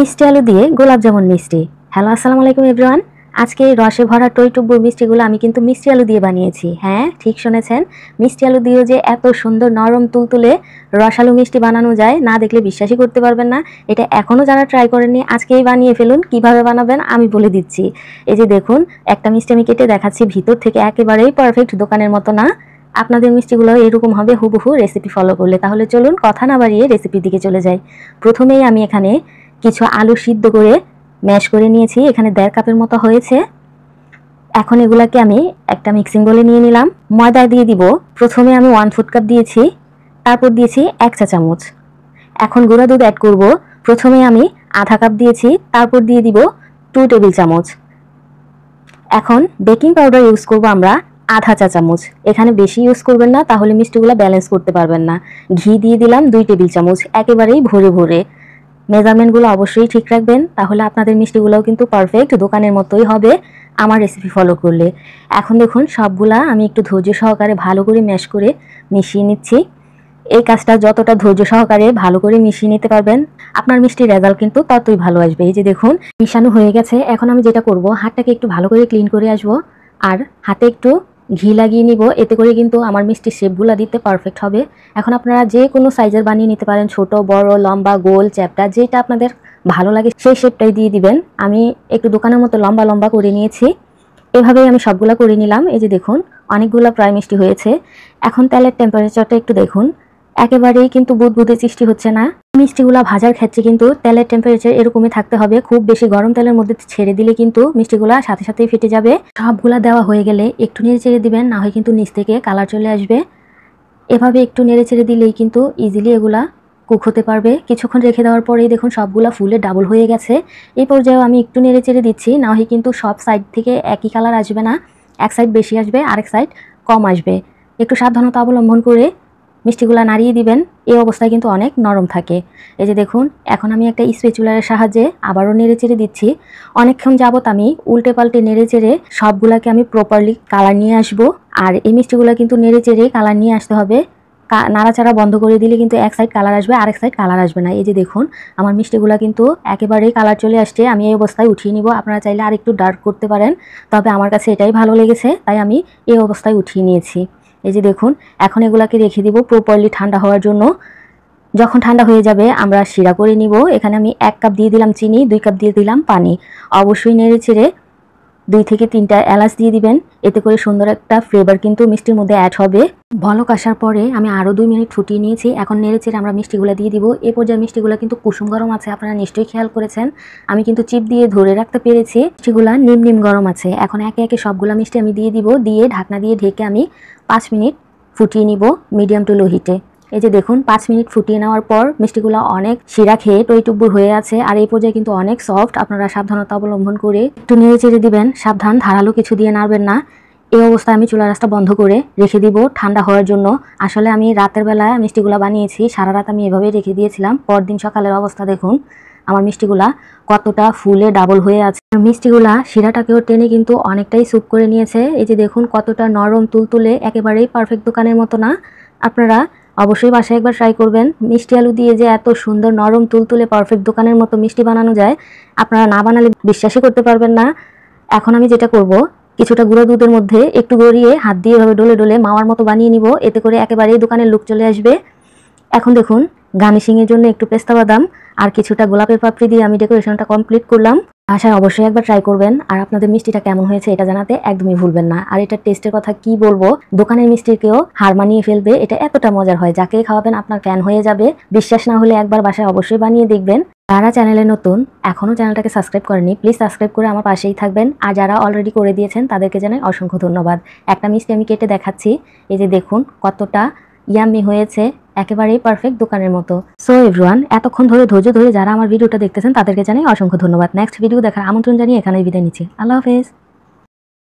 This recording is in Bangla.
মিষ্টি আলু দিয়ে গোলাপ জামুন মিষ্টি। হ্যালো, আসসালামু আলাইকুম এভরিওয়ান। আজকে রসে ভরা টইটুব্বুর মিষ্টিগুলো আমি কিন্তু মিষ্টি আলু দিয়ে বানিয়েছি। হ্যাঁ, ঠিক শুনেছেন, মিষ্টি আলু দিয়েও যে এত সুন্দর নরম তুলতুলে রসালো মিষ্টি বানানো যায়, না দেখলে বিশ্বাসই করতে পারবেন না। এটা এখনও যারা ট্রাই করেননি, আজকেই বানিয়ে ফেলুন। কিভাবে বানাবেন আমি বলে দিচ্ছি। এই যে দেখুন, একটা মিষ্টি আমি কেটে দেখাচ্ছি, ভিতর থেকে একেবারেই পারফেক্ট, দোকানের মতো না। আপনাদের মিষ্টিগুলো এরকম হবে হুবহু রেসিপি ফলো করলে। তাহলে চলুন কথা না বাড়িয়ে রেসিপির দিকে চলে যাই। প্রথমেই আমি এখানে কিছু আলু সিদ্ধ করে ম্যাশ করে নিয়েছি, এখানে 1.5 কাপের মতো হয়েছে। এখন এগুলাকে আমি একটা মিক্সিং বলে নিয়ে নিলাম। ময়দা দিয়ে দিব। প্রথমে আমি 1/4 কাপ দিয়েছি, তারপর দিয়েছি 1 চা চামচ। এখন গুঁড়া দুধ অ্যাড করব। প্রথমে আমি আধা কাপ দিয়েছি, তারপর দিয়ে দিব 2 টেবিল চামচ। এখন বেকিং পাউডার ইউজ করব আমরা আধা চা চামচ। এখানে বেশি ইউজ করবেন না, তাহলে মিষ্টিগুলো ব্যালেন্স করতে পারবেন না। ঘি দিয়ে দিলাম 2 টেবিল চামচ, একেবারেই ভরে ভরে। মেজারমেন্টগুলো অবশ্যই ঠিক রাখবেন, তাহলে আপনাদের মিষ্টিগুলোও কিন্তু পারফেক্ট দোকানের মতোই হবে আমার রেসিপি ফলো করলে। এখন দেখুন, সবগুলা আমি একটু ধৈর্য সহকারে ভালো করে ম্যাশ করে মিশিয়ে নিচ্ছি। এই কাজটা যতটা ধৈর্য সহকারে ভালো করে মিশিয়ে নিতে পারবেন, আপনার মিষ্টির রেজাল্ট কিন্তু ততই ভালো আসবে। এই যে দেখুন, মিশানো হয়ে গেছে। এখন আমি যেটা করব, হাতটাকে একটু ভালো করে ক্লিন করে আসবো আর হাতে একটু ঘি লাগিয়ে নিব। এতে করে কিন্তু আমার মিষ্টির শেপগুলো দিতে পারফেক্ট হবে। এখন আপনারা যে কোনো সাইজের বানিয়ে নিতে পারেন, ছোট, বড়, লম্বা, গোল, চ্যাপ্টা, যেটা আপনাদের ভালো লাগে সেই শেপটাই দিয়ে দিবেন। আমি একটু দোকানের মতো লম্বা লম্বা করে নিয়েছি। এভাবেই আমি সবগুলা করে নিলাম। এই যে দেখুন, অনেকগুলো প্রায় মিষ্টি হয়েছে। এখন তেলের টেম্পারেচারটা একটু দেখুন, একেবারেই কিন্তু বুদবুদে সৃষ্টি হচ্ছে না। মিষ্টিগুলা ভাজার ক্ষেত্রে কিন্তু তেলের টেম্পারেচার এরকমই থাকতে হবে। খুব বেশি গরম তেলের মধ্যে ছেড়ে দিলে কিন্তু মিষ্টিগুলা সাথে সাথেই ফেটে যাবে। সবগুলা দেওয়া হয়ে গেলে একটু নেড়ে চেড়ে দিবেন, না হয় কিন্তু নিচ থেকে কালার চলে আসবে। এভাবে একটু নেড়ে চেড়ে দিলেই কিন্তু ইজিলি এগুলা কুক হতে পারবে। কিছুক্ষণ রেখে দেওয়ার পরেই দেখুন সবগুলা ফুলে ডাবল হয়ে গেছে। এই পর্যায়েও আমি একটু নেড়ে চেড়ে দিচ্ছি, না হয় কিন্তু সব সাইড থেকে একই কালার আসবে না। এক সাইড বেশি আসবে, আরেক সাইড কম আসবে। একটু সাবধানতা অবলম্বন করে মিষ্টিগুলা নাড়িয়ে দিবেন। এই অবস্থায় কিন্তু অনেক নরম থাকে। এই যে দেখুন, এখন আমি একটা স্প্যাচুলারের সাহায্যে আবারও নেড়ে চেড়ে দিচ্ছি। অনেকক্ষণ যাবত আমি উল্টে পাল্টে নেড়ে চেড়ে সবগুলাকে আমি প্রপারলি কালার নিয়ে আসব। আর এই মিষ্টিগুলা কিন্তু নেড়ে চেড়ে কালার নিয়ে আসতে হবে। নাড়াচাড়া বন্ধ করে দিলে কিন্তু এক সাইড কালার আসবে, আরেক সাইড কালার আসবে না। এই যে দেখুন, আমার মিষ্টিগুলা কিন্তু একেবারেই কালার চলে আসছে। আমি এই অবস্থায় উঠিয়ে নিব। আপনারা চাইলে আর একটু ডার্ক করতে পারেন, তবে আমার কাছে এটাই ভালো লেগেছে, তাই আমি এই অবস্থায় উঠিয়ে নিয়েছি। এই যে দেখুন, এখন এগুলাকে রেখে দিব প্রপারলি ঠান্ডা হওয়ার জন্য। যখন ঠান্ডা হয়ে যাবে আমরা শিরা করে নিব। এখানে আমি 1 কাপ দিয়ে দিলাম চিনি, 2 কাপ দিয়ে দিলাম পানি। অবশ্যই নেড়ে চেড়ে 2 থেকে 3টা এলাচ দিয়ে দিবেন। এতে করে সুন্দর একটা ফ্লেভার কিন্তু মিষ্টির মধ্যে অ্যাড হবে। বলক আসার পরে আমি আরও 2 মিনিট ফুটিয়ে নিয়েছি। এখন নেড়ে চেড়ে আমরা মিষ্টিগুলো দিয়ে দিব। এই পর্যায়ে মিষ্টিগুলো কিন্তু কুসুম গরম আছে, আপনারা নিশ্চয়ই খেয়াল করেছেন। আমি কিন্তু চিপ দিয়ে ধরে রাখতে পেরেছি। মিষ্টিগুলা নিম নিম গরম আছে। এখন একে একে সবগুলা মিষ্টি আমি দিয়ে দিব। দিয়ে ঢাকনা দিয়ে ঢেকে আমি 5 মিনিট ফুটিয়ে নিব মিডিয়াম টু লো হিটে। এই যে দেখুন, 5 মিনিট ফুটিয়ে নেওয়ার পর মিষ্টিগুলো অনেক শিরা খেয়ে টইটুব্বুর হয়ে আছে। আর এই পর্যায়ে কিন্তু অনেক সফট। আপনারা সাবধানতা অবলম্বন করে একটু নেড়ে চেড়ে দিবেন। সাবধান, ধারালো কিছু দিয়ে নাড়বেন না। এই অবস্থায় আমি চুলার আঁচটা বন্ধ করে রেখে দিব ঠান্ডা হওয়ার জন্য। আসলে আমি রাতের বেলা মিষ্টিগুলা বানিয়েছি, সারা রাত আমি এভাবেই রেখে দিয়েছিলাম। পরদিন সকালের অবস্থা দেখুন, আমার মিষ্টিগুলা কতটা ফুলে ডাবল হয়ে আছে। মিষ্টিগুলা শিরাটাকেও টেনে কিন্তু অনেকটাই স্যুপ করে নিয়েছে। এই যে দেখুন, কতটা নরম তুলতুলে, একেবারেই পারফেক্ট দোকানের মতো না। আপনারা অবশ্যই বাসায় একবার ট্রাই করবেন। মিষ্টি আলু দিয়ে যে এত সুন্দর নরম তুলতুলে পারফেক্ট দোকানের মতো মিষ্টি বানানো যায়, আপনারা না বানালে বিশ্বাসই করতে পারবেন না। এখন আমি যেটা করব, কিছুটা গুঁড়ো দুধের মধ্যে একটু গড়িয়ে হাত দিয়ে এভাবে ডলে ডলে মাওয়ার মতো বানিয়ে নিব। এতে করে একেবারেই দোকানের লুক চলে আসবে। এখন দেখুন, গার্নিশিংয়ের জন্য একটু পেস্তা বাদাম আর কিছুটা গোলাপের পাপড়ি দিয়ে আমি ডেকোরেশনটা কমপ্লিট করলাম। বাসায় অবশ্যই একবার ট্রাই করবেন। আর আপনাদের মিষ্টিটা কেমন হয়েছে এটা জানাতে একদমই ভুলবেন না। আর এটার টেস্টের কথা কি বলবো, দোকানের মিষ্টিকেও হার মানিয়ে ফেলবে। এটা এতটা মজার হয়, যাকে খাওয়াবেন আপনার ফ্যান হয়ে যাবে। বিশ্বাস না হলে একবার বাসায় অবশ্যই বানিয়ে দেখবেন। যারা চ্যানেলে নতুন, এখনও চ্যানেলটাকে সাবস্ক্রাইব করেনি, প্লিজ সাবস্ক্রাইব করে আমার পাশেই থাকবেন। আর যারা অলরেডি করে দিয়েছেন তাদেরকে জানাই অসংখ্য ধন্যবাদ। একটা মিষ্টি আমি কেটে দেখাচ্ছি। এই যে দেখুন, কতটা ইয়াম্মি হয়েছে, একেবারেই পারফেক্ট দোকানের মতো। সো এভরিওয়ান, এতক্ষণ ধরে ধৈর্য ধরে যারা আমার ভিডিওটা দেখতেছেন তাদেরকে জানাই অসংখ্য ধন্যবাদ। নেক্সট ভিডিও দেখার আমন্ত্রণ জানিয়ে এখানেই বিদায় নিচ্ছি। আল্লাহ হাফেজ।